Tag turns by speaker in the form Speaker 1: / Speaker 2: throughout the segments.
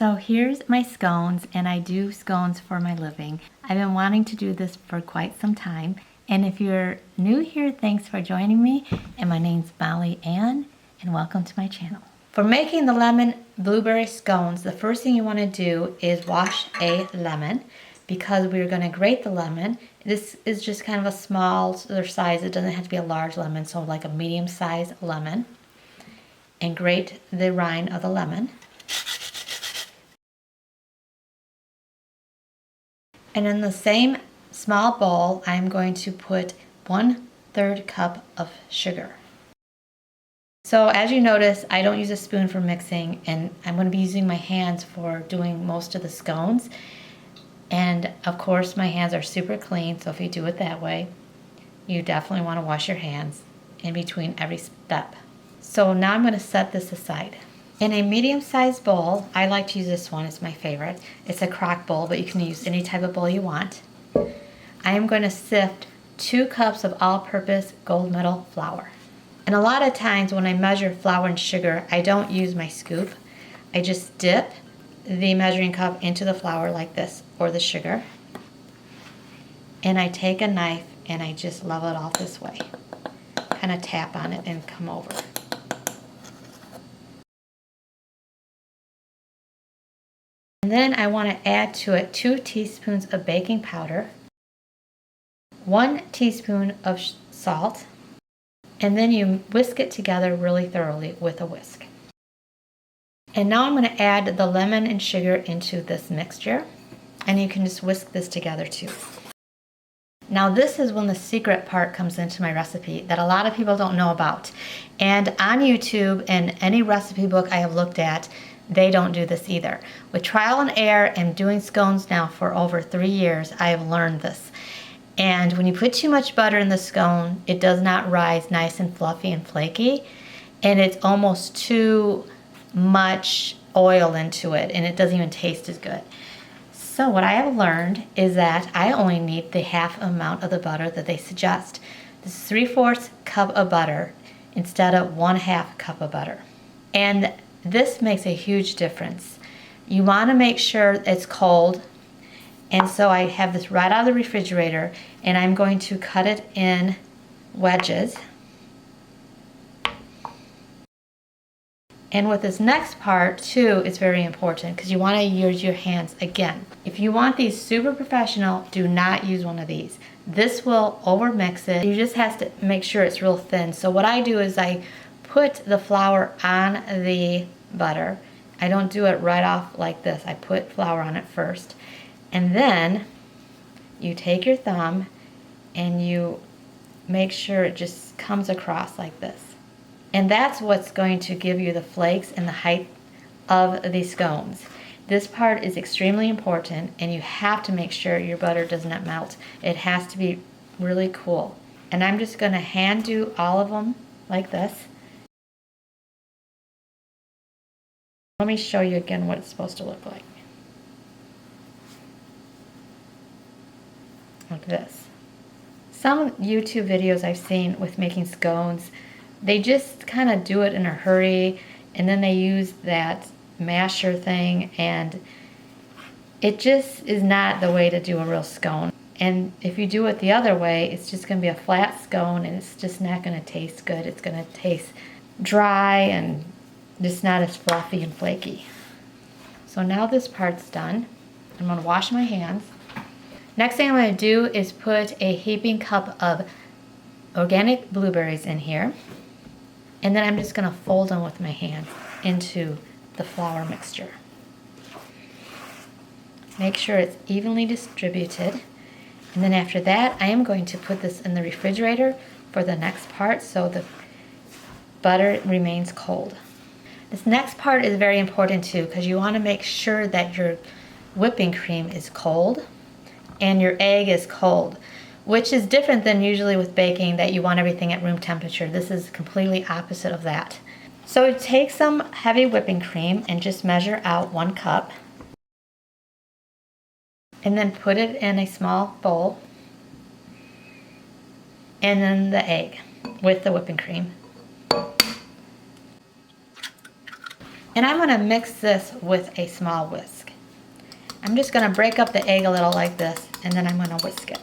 Speaker 1: So here's my scones, and I do scones for my living. I've been wanting to do this for quite some time. And if you're new here, thanks for joining me. And my name's Molly Ann, and welcome to my channel. For making the lemon blueberry scones, the first thing you want to do is wash a lemon, because we're going to grate the lemon. This is just kind of a small size. It doesn't have to be a large lemon, so like a medium-sized lemon. And grate the rind of the lemon. And in the same small bowl, I'm going to put 1/3 cup of sugar. So as you notice, I don't use a spoon for mixing, and I'm going to be using my hands for doing most of the scones. And of course, my hands are super clean, so if you do it that way, you definitely want to wash your hands in between every step. So now I'm going to set this aside. In a medium-sized bowl, I like to use this one, it's my favorite. It's a crock bowl, but you can use any type of bowl you want. I am going to sift 2 cups of all-purpose gold medal flour. And a lot of times when I measure flour and sugar, I don't use my scoop. I just dip the measuring cup into the flour like this, or the sugar. And I take a knife and I just level it off this way. Kind of tap on it and come over. And then I want to add to it 2 teaspoons of baking powder, 1 teaspoon of salt, and then you whisk it together really thoroughly with a whisk. And now I'm going to add the lemon and sugar into this mixture, and you can just whisk this together too. Now this is when the secret part comes into my recipe that a lot of people don't know about. And on YouTube and any recipe book I have looked at, they don't do this either. With trial and error and doing scones now for over 3 years, I have learned this. And when you put too much butter in the scone, it does not rise nice and fluffy and flaky. And it's almost too much oil into it, and it doesn't even taste as good. So what I have learned is that I only need the half amount of the butter that they suggest. This is 3/4 cup of butter instead of 1/2 cup of butter. And this makes a huge difference. You want to make sure it's cold. And so I have this right out of the refrigerator, and I'm going to cut it in wedges. And with this next part too, it's very important because you want to use your hands again. If you want these super professional, do not use one of these. This will over mix it. You just have to make sure it's real thin. So what I do is I put the flour on the butter. I don't do it right off like this. I put flour on it first. And then you take your thumb and you make sure it just comes across like this. And that's what's going to give you the flakes and the height of the scones. This part is extremely important, and you have to make sure your butter does not melt. It has to be really cool. And I'm just going to hand do all of them like this. Let me show you again what it's supposed to look like. Like this. Some YouTube videos I've seen with making scones, they just kind of do it in a hurry, and then they use that masher thing, and it just is not the way to do a real scone. And if you do it the other way, it's just going to be a flat scone, and it's just not going to taste good. It's going to taste dry and just not as fluffy and flaky. So now this part's done. I'm going to wash my hands. Next thing I'm going to do is put a heaping cup of organic blueberries in here. And then I'm just going to fold them with my hands into the flour mixture. Make sure it's evenly distributed. And then after that, I am going to put this in the refrigerator for the next part so the butter remains cold. This next part is very important too, because you want to make sure that your whipping cream is cold and your egg is cold, which is different than usually with baking, that you want everything at room temperature. This is completely opposite of that. So take some heavy whipping cream and just measure out 1 cup. And then put it in a small bowl. And then the egg with the whipping cream. And I'm gonna mix this with a small whisk. I'm just gonna break up the egg a little like this, and then I'm gonna whisk it.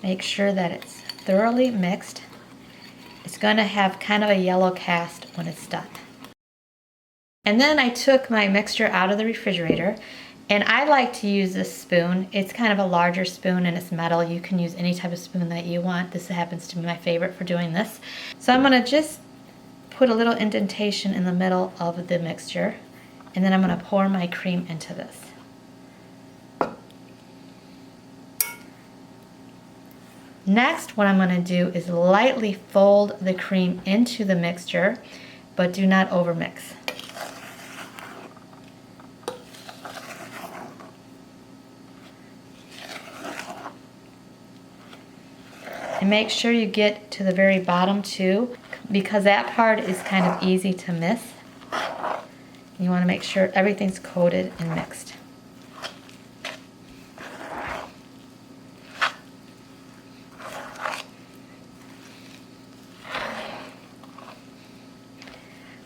Speaker 1: Make sure that it's thoroughly mixed. It's gonna have kind of a yellow cast when it's done. And then I took my mixture out of the refrigerator, and I like to use this spoon. It's kind of a larger spoon and it's metal. You can use any type of spoon that you want. This happens to be my favorite for doing this. So I'm gonna just put a little indentation in the middle of the mixture, and then I'm gonna pour my cream into this. Next, what I'm gonna do is lightly fold the cream into the mixture, but do not overmix. And make sure you get to the very bottom too, because that part is kind of easy to miss. You want to make sure everything's coated and mixed.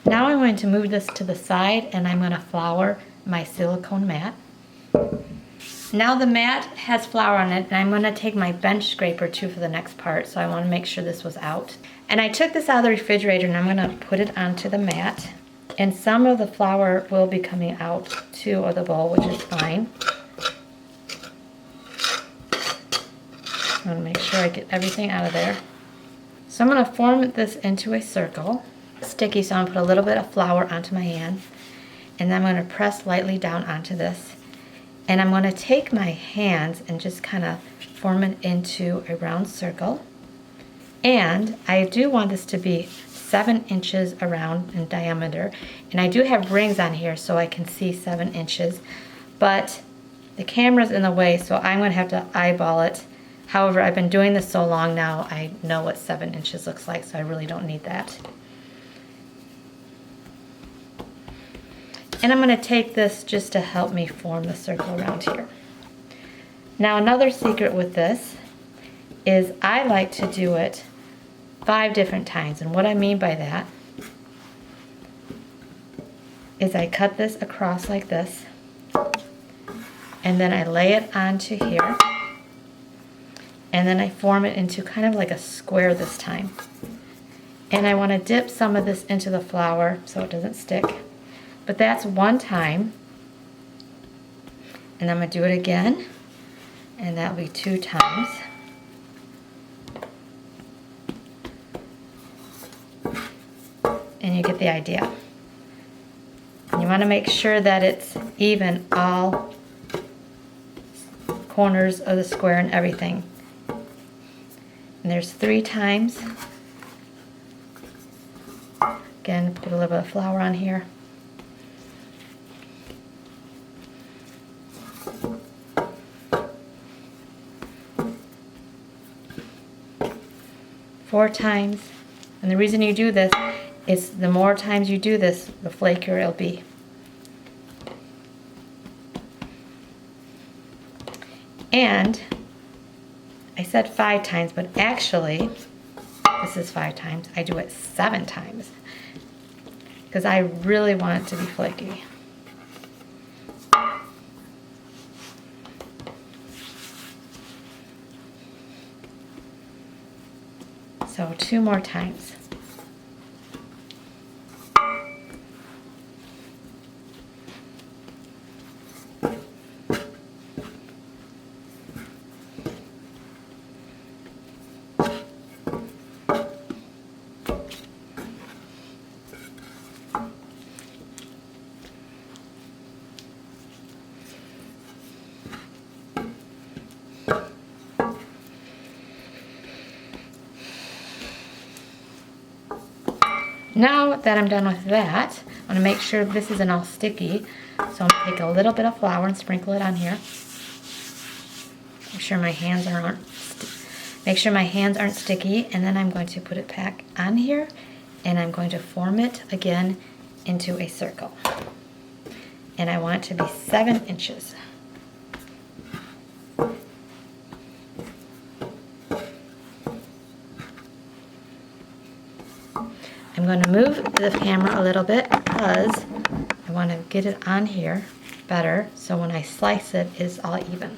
Speaker 1: Now I'm going to move this to the side, and I'm going to flour my silicone mat. Now the mat has flour on it, and I'm going to take my bench scraper too for the next part, so I want to make sure this was out. And I took this out of the refrigerator, and I'm going to put it onto the mat. And some of the flour will be coming out too of the bowl, which is fine. I want to make sure I get everything out of there. So I'm going to form this into a circle. Sticky, so I'm going to put a little bit of flour onto my hand, and then I'm going to press lightly down onto this. And I'm going to take my hands and just kind of form it into a round circle. And I do want this to be 7 inches around in diameter. And I do have rings on here so I can see 7 inches. But the camera's in the way, so I'm going to have to eyeball it. However, I've been doing this so long now, I know what 7 inches looks like, so I really don't need that. And I'm going to take this just to help me form the circle around here. Now another secret with this is I like to do it 5 different times. And what I mean by that is I cut this across like this, and then I lay it onto here, and then I form it into kind of like a square this time. And I want to dip some of this into the flour so it doesn't stick. But that's 1 time, and I'm going to do it again, and that'll be 2 times. And you get the idea. And you want to make sure that it's even all corners of the square and everything. And there's 3 times. Again, put a little bit of flour on here. 4 times. And the reason you do this is the more times you do this, the flakier it'll be. And I said 5 times, but actually, this is 5 times. I do it 7 times because I really want it to be flaky. So 2 more times. Now that I'm done with that, I want to make sure this isn't all sticky. So I'm going to take a little bit of flour and sprinkle it on here. Make sure my hands aren't sticky, and then I'm going to put it back on here, and I'm going to form it again into a circle. And I want it to be 7 inches. I'm I'm going to move the camera a little bit because I want to get it on here better so when I slice it, it's all even.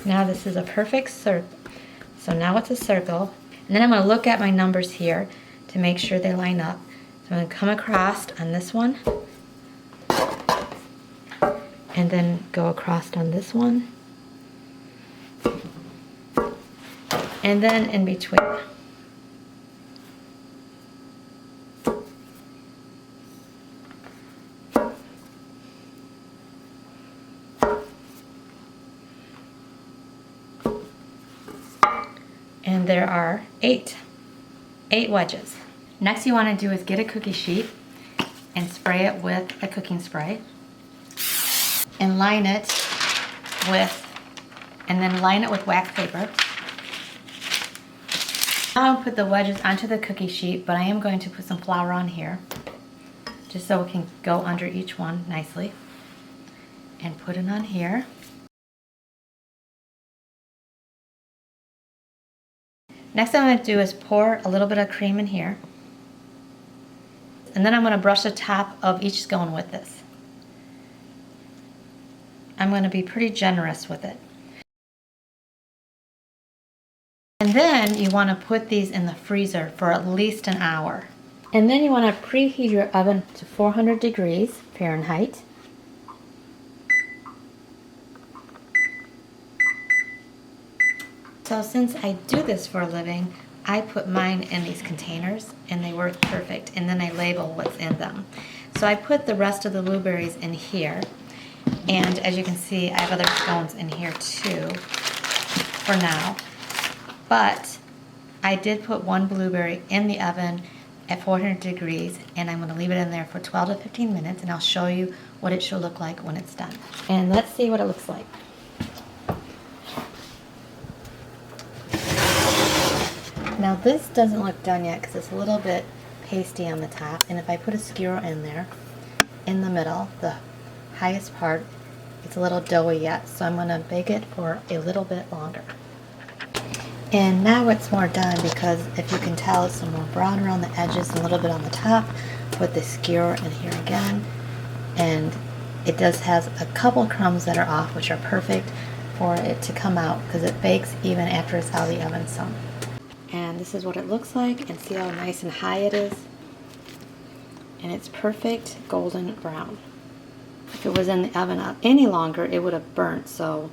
Speaker 1: Now this is a perfect circle. So now it's a circle. And then I'm going to look at my numbers here to make sure they line up. So I'm going to come across on this one. And then go across on this one. And then in between. And there are eight wedges. Next you want to do is get a cookie sheet and spray it with a cooking spray and line it with wax paper. Now I'll put the wedges onto the cookie sheet, but I am going to put some flour on here just so it can go under each one nicely, and put it on here. Next thing I'm going to do is pour a little bit of cream in here. And then I'm going to brush the top of each scone with this. I'm going to be pretty generous with it. And then you want to put these in the freezer for at least an hour. And then you want to preheat your oven to 400 degrees Fahrenheit. So since I do this for a living, I put mine in these containers and they work perfect, and then I label what's in them. So I put the rest of the blueberries in here, and as you can see I have other scones in here too for now. But I did put one blueberry in the oven at 400 degrees, and I'm going to leave it in there for 12 to 15 minutes, and I'll show you what it should look like when it's done. And let's see what it looks like. Now this doesn't look done yet because it's a little bit pasty on the top, and if I put a skewer in there, in the middle, the highest part, it's a little doughy yet, so I'm going to bake it for a little bit longer. And now it's more done because if you can tell, it's some more brown around the edges and a little bit on the top. Put the skewer in here again, and it does has a couple crumbs that are off, which are perfect for it to come out because it bakes even after it's out of the oven some. And this is what it looks like, and see how nice and high it is, and it's perfect golden brown. If it was in the oven any longer, it would have burnt, so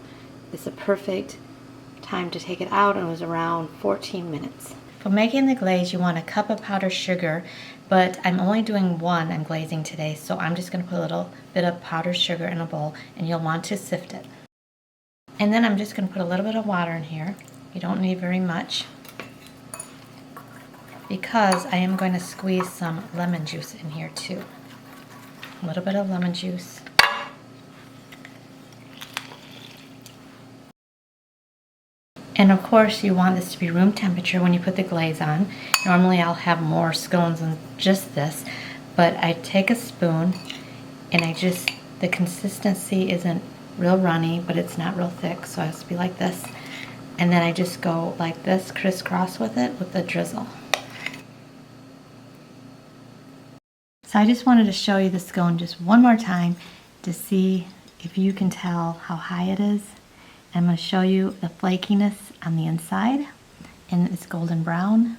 Speaker 1: it's a perfect time to take it out, and it was around 14 minutes. For making the glaze, you want a cup of powdered sugar, but I'm only doing one. I'm glazing today, so I'm just going to put a little bit of powdered sugar in a bowl, and you'll want to sift it. And then I'm just going to put a little bit of water in here. You don't need very much, because I am going to squeeze some lemon juice in here too. A little bit of lemon juice. And of course you want this to be room temperature when you put the glaze on. Normally I'll have more scones than just this, but I take a spoon and the consistency isn't real runny, but it's not real thick, so it has to be like this. And then I just go like this, crisscross with it with the drizzle. So I just wanted to show you the scone just one more time to see if you can tell how high it is. I'm going to show you the flakiness on the inside, and it's golden brown.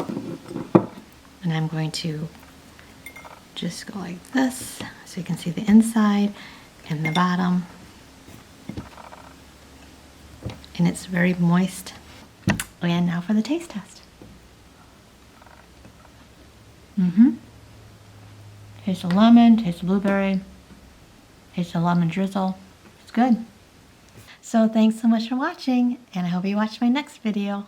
Speaker 1: And I'm going to just go like this so you can see the inside and the bottom. And it's very moist. And now for the taste test. Taste the lemon, taste the blueberry, taste the lemon drizzle. It's good. So thanks so much for watching, and I hope you watch my next video.